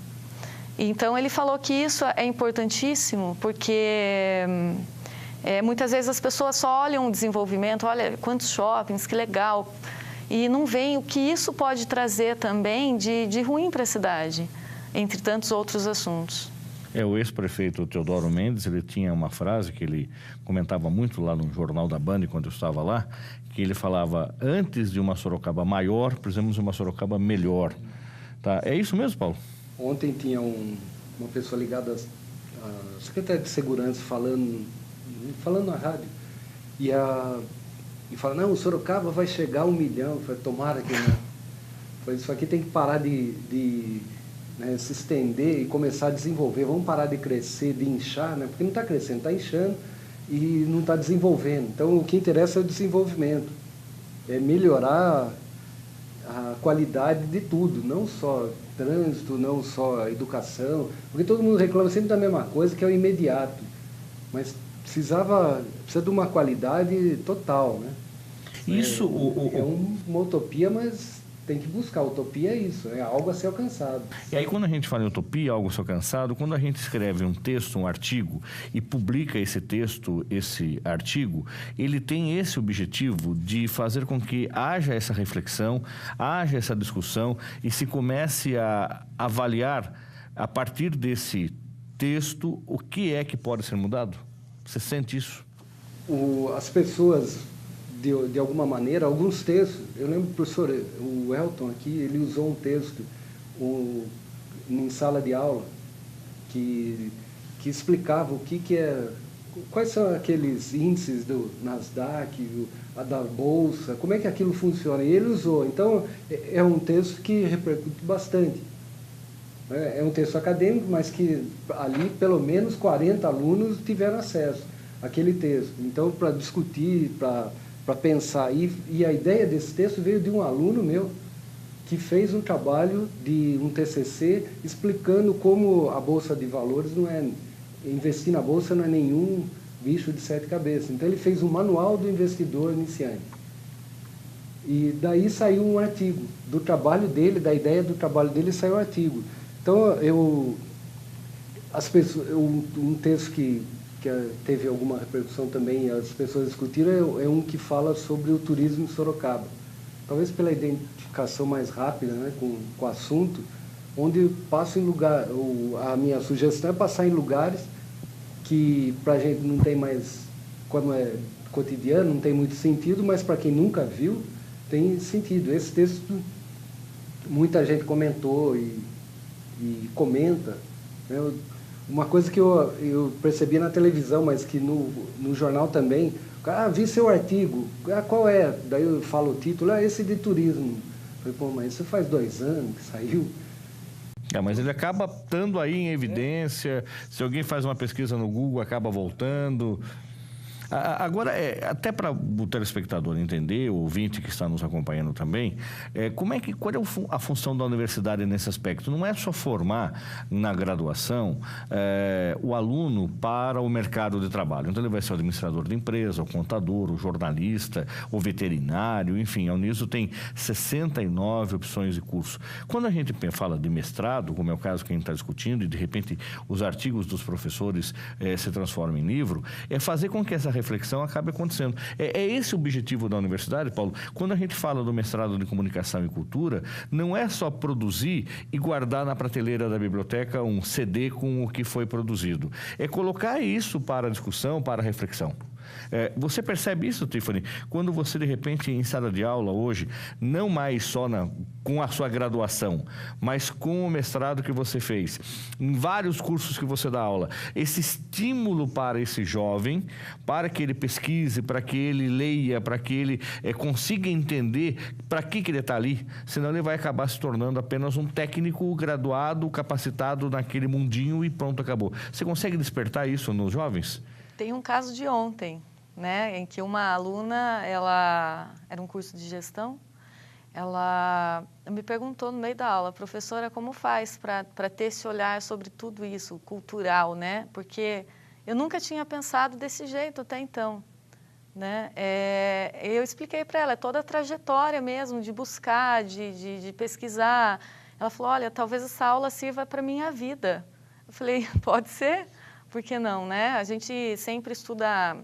S7: Então, ele falou que isso é importantíssimo porque muitas vezes as pessoas só olham o desenvolvimento, olha quantos shoppings, que legal, e não veem o que isso pode trazer também de ruim para a cidade, entre tantos outros assuntos.
S1: O ex-prefeito Teodoro Mendes, ele tinha uma frase que ele comentava muito lá no Jornal da Band, quando eu estava lá, que ele falava, antes de uma Sorocaba maior, precisamos de uma Sorocaba melhor. Tá? É isso mesmo, Paulo?
S8: Ontem tinha uma pessoa ligada à Secretaria de Segurança falando na rádio, e fala, não, o Sorocaba vai chegar a 1 milhão. Eu falei, tomara que não. Falei, isso aqui tem que parar de se estender e começar a desenvolver. Vamos parar de crescer, de inchar, né? Porque não está crescendo, está inchando e não está desenvolvendo. Então, o que interessa é o desenvolvimento, é melhorar a qualidade de tudo, não só trânsito, não só educação, porque todo mundo reclama sempre da mesma coisa, que é o imediato, mas precisa de uma qualidade total, né?
S1: Isso
S8: é uma utopia, mas tem que buscar. Utopia é isso, é algo a ser alcançado.
S1: E aí, quando a gente fala em utopia, algo a ser alcançado, quando a gente escreve um texto, um artigo, e publica esse texto, esse artigo, ele tem esse objetivo de fazer com que haja essa reflexão, haja essa discussão e se comece a avaliar, a partir desse texto, o que é que pode ser mudado? Você sente isso?
S8: As pessoas... De alguma maneira, alguns textos, eu lembro do professor, o Elton aqui, ele usou um texto em sala de aula que explicava o que é, quais são aqueles índices do Nasdaq, da Bolsa, como é que aquilo funciona, e ele usou. Então, é um texto que repercute bastante. É um texto acadêmico, mas que ali pelo menos 40 alunos tiveram acesso àquele texto. Então, para discutir, para pensar. E a ideia desse texto veio de um aluno meu que fez um trabalho de um TCC explicando como a Bolsa de Valores não é... Investir na Bolsa não é nenhum bicho de 7 cabeças. Então, ele fez um manual do investidor iniciante. E daí saiu um artigo do trabalho dele, da ideia do trabalho dele, saiu um artigo. Então, um texto que teve alguma repercussão também, as pessoas discutiram, é um que fala sobre o turismo em Sorocaba. Talvez pela identificação mais rápida, né, com o assunto, onde passo em lugar, a minha sugestão é passar em lugares que para a gente não tem mais, quando é cotidiano, não tem muito sentido, mas para quem nunca viu, tem sentido. Esse texto, muita gente comentou e comenta, né? Uma coisa que eu percebi na televisão, mas que no jornal também, vi seu artigo, qual é? Daí eu falo o título, esse de turismo. Eu falei, mas isso faz 2 anos que saiu.
S1: Mas ele acaba estando aí em evidência, se alguém faz uma pesquisa no Google, acaba voltando. Agora, até para o telespectador entender, o ouvinte que está nos acompanhando também, qual é a função da universidade nesse aspecto? Não é só formar na graduação o aluno para o mercado de trabalho. Então, ele vai ser o administrador de empresa, o contador, o jornalista, o veterinário, enfim, a Uniso tem 69 opções de curso. Quando a gente fala de mestrado, como é o caso que a gente está discutindo, e de repente os artigos dos professores se transformam em livro, é fazer com que essa reflexão acabe acontecendo. É esse o objetivo da universidade, Paulo? Quando a gente fala do mestrado de comunicação e cultura, não é só produzir e guardar na prateleira da biblioteca um CD com o que foi produzido. É colocar isso para a discussão, para a reflexão. Você percebe isso, Tiffany? Quando você, de repente, em sala de aula hoje, não mais só com a sua graduação, mas com o mestrado que você fez, em vários cursos que você dá aula, esse estímulo para esse jovem, para que ele pesquise, para que ele leia, para que ele consiga entender para que ele está ali, senão ele vai acabar se tornando apenas um técnico graduado, capacitado naquele mundinho e pronto, acabou. Você consegue despertar isso nos jovens?
S7: Tem um caso de ontem, né, em que uma aluna, ela era um curso de gestão, ela me perguntou no meio da aula, professora, como faz para ter esse olhar sobre tudo isso, cultural, né? Porque eu nunca tinha pensado desse jeito até então, né? Eu expliquei para ela, toda a trajetória mesmo, de buscar, de pesquisar. Ela falou, olha, talvez essa aula sirva para a minha vida. Eu falei, pode ser? Por que não, né? A gente sempre estuda,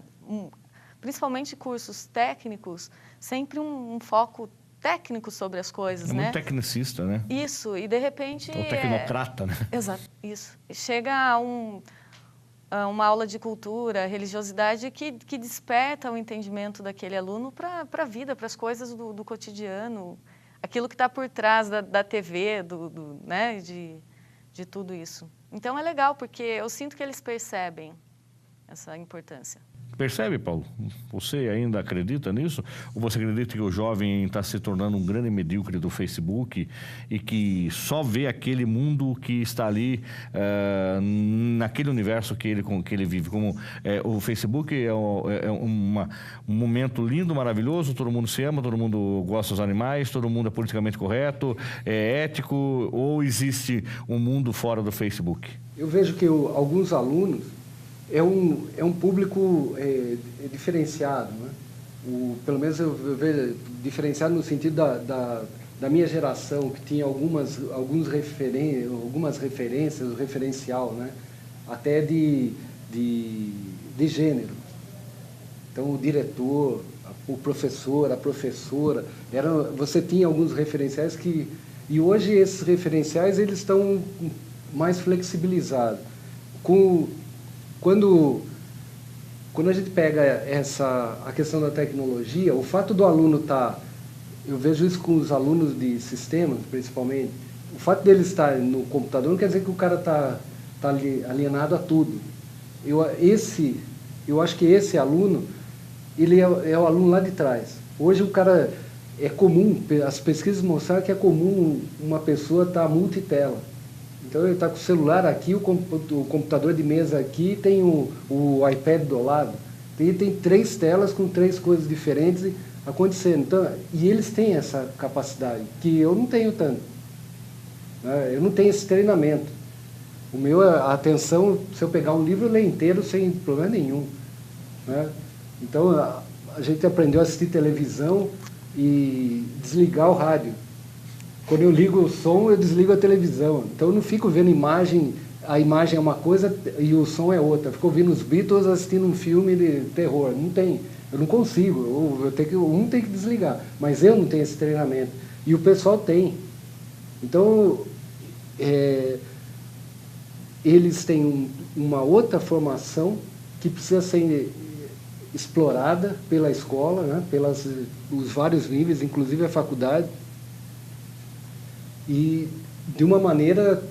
S7: principalmente cursos técnicos, sempre um foco técnico sobre as coisas, né?
S1: Muito tecnicista, né?
S7: Isso, e de repente...
S1: Ou tecnocrata, né?
S7: Exato, isso. Chega a uma aula de cultura, religiosidade, que desperta o entendimento daquele aluno para a vida, para as coisas do cotidiano, aquilo que está por trás da TV, né? De tudo isso. Então, é legal, porque eu sinto que eles percebem essa importância.
S1: Percebe, Paulo? Você ainda acredita nisso? Ou você acredita que o jovem está se tornando um grande medíocre do Facebook e que só vê aquele mundo que está ali, naquele universo que ele vive? Como o Facebook é um momento lindo, maravilhoso, todo mundo se ama, todo mundo gosta dos animais, todo mundo é politicamente correto, é ético, ou existe um mundo fora do Facebook?
S8: Eu vejo que alguns alunos é um público diferenciado, né? Pelo menos eu vejo diferenciado no sentido da minha geração, que tinha algumas referências, o referencial, né? Até de gênero. Então, o diretor, o professor, a professora, você tinha alguns referenciais e hoje esses referenciais eles estão mais flexibilizados. Quando a gente pega a questão da tecnologia, o fato do aluno eu vejo isso com os alunos de sistemas, principalmente, o fato dele estar no computador não quer dizer que o cara está alienado a tudo. Eu acho que esse aluno, ele é o aluno lá de trás. Hoje o cara, é comum, as pesquisas mostraram que é comum uma pessoa estar multitela. Então, ele está com o celular aqui, o computador de mesa aqui, tem o iPad do lado. Tem 3 telas com 3 coisas diferentes acontecendo. Então, e eles têm essa capacidade, que eu não tenho tanto. Né? Eu não tenho esse treinamento. A atenção, se eu pegar um livro, eu leio inteiro sem problema nenhum. Né? Então, a gente aprendeu a assistir televisão e desligar o rádio. Quando eu ligo o som, eu desligo a televisão. Então, eu não fico vendo imagem, a imagem é uma coisa e o som é outra. Eu fico ouvindo os Beatles assistindo um filme de terror. Não tem, eu não consigo. Um tem que desligar. Mas eu não tenho esse treinamento. E o pessoal tem. Então, eles têm uma outra formação que precisa ser explorada pela escola, né? Os vários níveis, inclusive a faculdade. E de uma maneira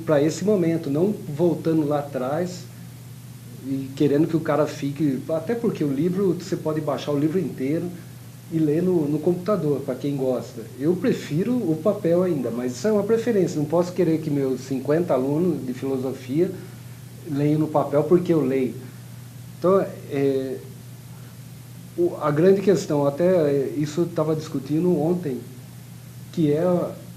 S8: para esse momento, não voltando lá atrás e querendo que o cara fique... Até porque o livro, você pode baixar o livro inteiro e ler no computador, para quem gosta. Eu prefiro o papel ainda, mas isso é uma preferência. Não posso querer que meus 50 alunos de filosofia leiam no papel porque eu leio. Então, a grande questão, até isso eu estava discutindo ontem, que é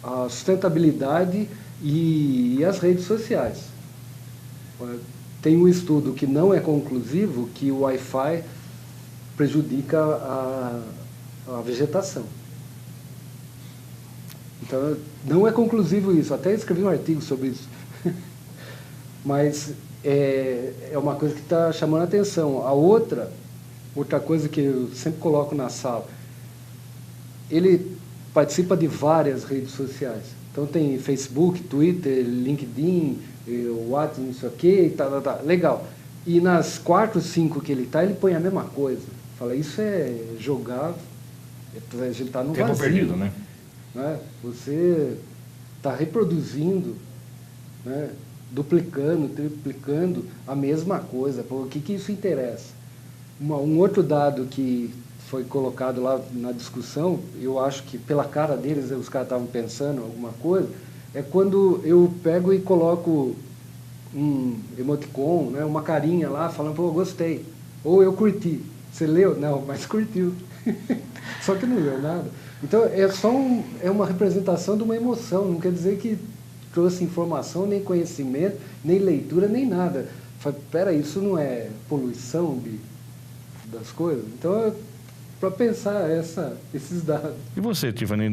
S8: a sustentabilidade e as redes sociais. Tem um estudo que não é conclusivo, que o Wi-Fi prejudica a vegetação. Então, não é conclusivo isso. Até escrevi um artigo sobre isso. Mas é uma coisa que está chamando a atenção. A outra coisa que eu sempre coloco na sala, ele participa de várias redes sociais. Então, tem Facebook, Twitter, LinkedIn, WhatsApp, não sei o quê, legal. E nas 4, 5 que ele está, ele põe a mesma coisa. Fala, isso é jogar, a gente está no vazio.
S1: Tempo perdido, né?
S8: Você está reproduzindo, né? Duplicando, triplicando a mesma coisa. Pô, o que isso interessa? Um outro dado que foi colocado lá na discussão, eu acho que pela cara deles, os caras estavam pensando alguma coisa, é quando eu pego e coloco um emoticon, né, uma carinha lá, falando, pô, eu gostei. Ou eu curti. Você leu? Não, mas curtiu. Só que não leu nada. Então, é uma representação de uma emoção, não quer dizer que trouxe informação, nem conhecimento, nem leitura, nem nada. Peraí, isso não é poluição das coisas? Então, para pensar esses dados.
S1: E você, Tiffany,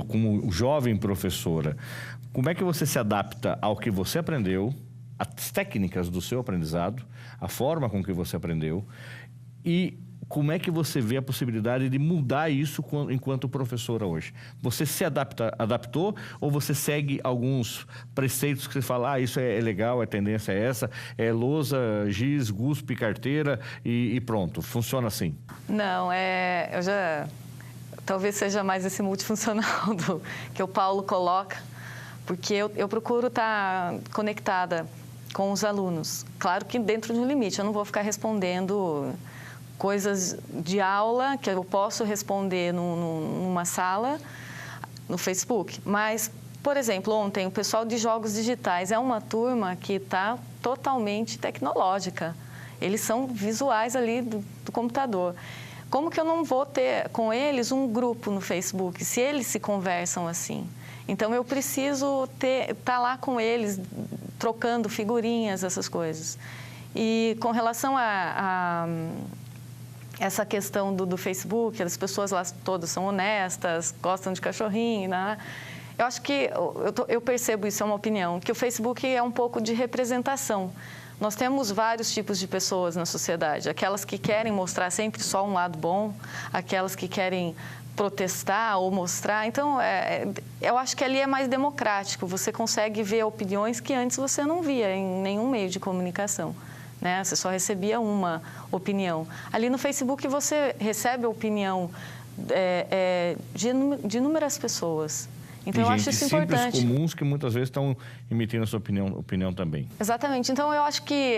S1: como jovem professora, como é que você se adapta ao que você aprendeu, às técnicas do seu aprendizado, a forma com que você aprendeu, e como é que você vê a possibilidade de mudar isso enquanto professora hoje? Você se adaptou ou você segue alguns preceitos que você fala, isso é legal, a tendência é essa, é lousa, giz, guspe, carteira e pronto, funciona assim?
S7: Não, talvez seja mais esse multifuncional que o Paulo coloca, porque eu procuro estar conectada com os alunos. Claro que dentro de um limite, eu não vou ficar respondendo coisas de aula que eu posso responder numa sala no Facebook. Mas, por exemplo, ontem o pessoal de jogos digitais é uma turma que está totalmente tecnológica. Eles são visuais ali do computador. Como que eu não vou ter com eles um grupo no Facebook, se eles se conversam assim? Então, eu preciso estar lá com eles, trocando figurinhas, essas coisas. E com relação a essa questão do Facebook, as pessoas lá todas são honestas, gostam de cachorrinho, né? Eu acho que, eu percebo isso, é uma opinião, que o Facebook é um pouco de representação. Nós temos vários tipos de pessoas na sociedade, aquelas que querem mostrar sempre só um lado bom, aquelas que querem protestar ou mostrar. Então, eu acho que ali é mais democrático, você consegue ver opiniões que antes você não via em nenhum meio de comunicação. Né? Você só recebia uma opinião. Ali no Facebook você recebe a opinião de inúmeras pessoas. Então eu acho isso importante.
S1: Simples, comuns, que muitas vezes estão emitindo a sua opinião também.
S7: Exatamente. Então eu acho que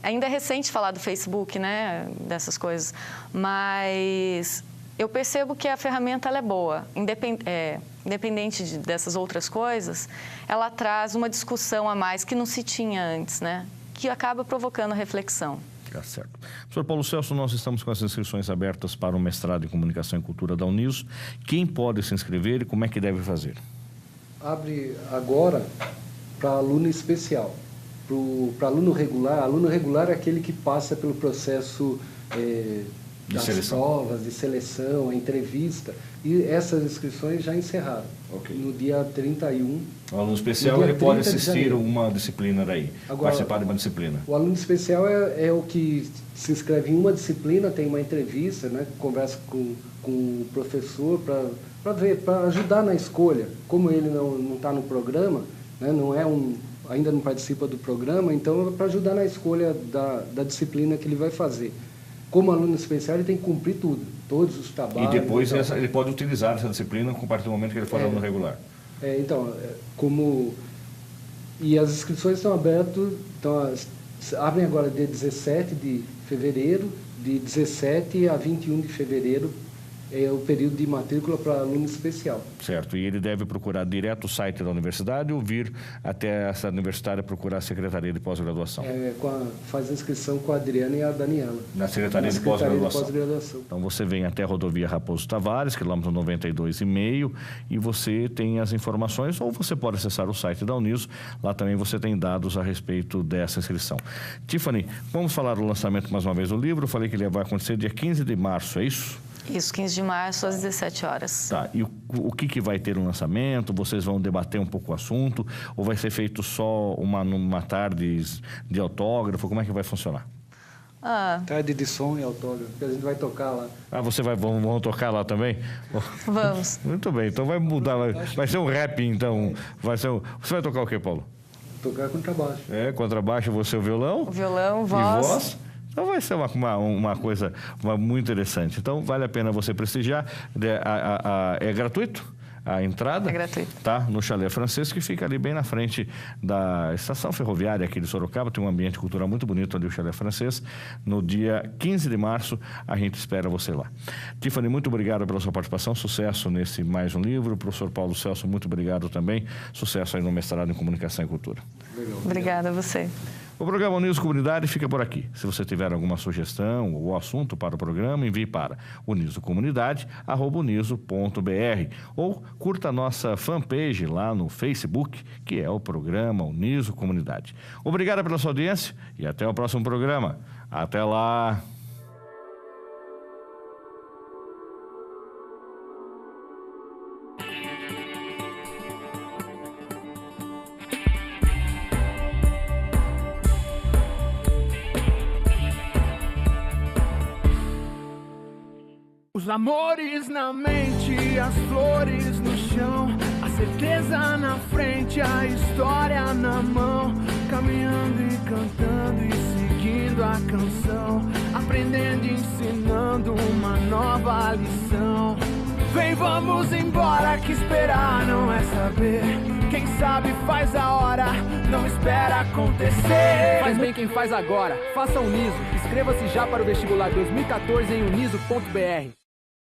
S7: ainda é recente falar do Facebook, né? Dessas coisas. Mas eu percebo que a ferramenta ela é boa. Independente dessas outras coisas, ela traz uma discussão a mais que não se tinha antes, né? Que acaba provocando reflexão.
S1: Tá certo. Professor Paulo Celso, nós estamos com as inscrições abertas para o mestrado em Comunicação e Cultura da Uniso. Quem pode se inscrever e como é que deve fazer?
S8: Abre agora para aluno especial. Para aluno regular é aquele que passa pelo processo das provas, de seleção, a entrevista. E essas inscrições já encerraram. Okay. No dia 31.
S1: O aluno especial ele pode assistir uma disciplina daí, participar de uma disciplina.
S8: O aluno especial é o que se inscreve em uma disciplina, tem uma entrevista, né, conversa com o professor para ajudar na escolha. Como ele não está no programa, né, ainda não participa do programa, então é para ajudar na escolha da disciplina que ele vai fazer. Como aluno especial, ele tem que cumprir tudo, todos os trabalhos.
S1: E depois ele pode utilizar essa disciplina a partir do momento que ele for aluno regular.
S8: E as inscrições estão abertas, abrem agora dia 17 de fevereiro, de 17 a 21 de fevereiro, é o período de matrícula para aluno especial.
S1: Certo, e ele deve procurar direto o site da universidade ou vir até essa universidade procurar a Secretaria de Pós-Graduação?
S8: Faz a inscrição com a Adriana e a Daniela.
S1: Na Secretaria de Pós-Graduação. Então você vem até a rodovia Raposo Tavares, quilômetro 92,5, e você tem as informações, ou você pode acessar o site da Uniso, lá também você tem dados a respeito dessa inscrição. Tiffany, vamos falar do lançamento mais uma vez do livro. Eu falei que ele vai acontecer dia 15 de março, é isso?
S7: Isso, 15 de março, às 17 horas.
S1: Tá, e o que vai ter no lançamento? Vocês vão debater um pouco o assunto? Ou vai ser feito só uma tarde de autógrafo? Como é que vai funcionar?
S8: Tarde de som e autógrafo, que a gente vai tocar lá.
S1: Vão tocar lá também?
S7: Vamos.
S1: Muito bem, então vai mudar, vai ser um rap, então. Você vai tocar o quê, Paulo?
S8: Tocar contrabaixo.
S1: Contrabaixo, você o violão?
S7: O violão, voz.
S1: E voz? Então vai ser uma coisa muito interessante. Então vale a pena você prestigiar. É gratuito? A entrada?
S7: É gratuito.
S1: Tá? No Chalé Francês, que fica ali bem na frente da estação ferroviária aqui de Sorocaba. Tem um ambiente cultural muito bonito ali, o Chalé Francês. No dia 15 de março, a gente espera você lá. Tiffany, muito obrigado pela sua participação. Sucesso nesse mais um livro. Professor Paulo Celso, muito obrigado também. Sucesso aí no mestrado em Comunicação e Cultura.
S8: Legal.
S7: Obrigada a você.
S1: O programa Uniso Comunidade fica por aqui. Se você tiver alguma sugestão ou assunto para o programa, envie para unisocomunidade@uniso.br ou curta a nossa fanpage lá no Facebook, que é o programa Uniso Comunidade. Obrigado pela sua audiência e até o próximo programa. Até lá!
S3: Os amores na mente, as flores no chão, a certeza na frente, a história na mão, caminhando e cantando e seguindo a canção, aprendendo e ensinando uma nova lição. Vem, vamos embora, que esperar não é saber. Quem sabe faz a hora, não espera acontecer.
S4: Faz bem quem faz agora, faça Uniso. Inscreva-se já para o vestibular 2014 em uniso.br.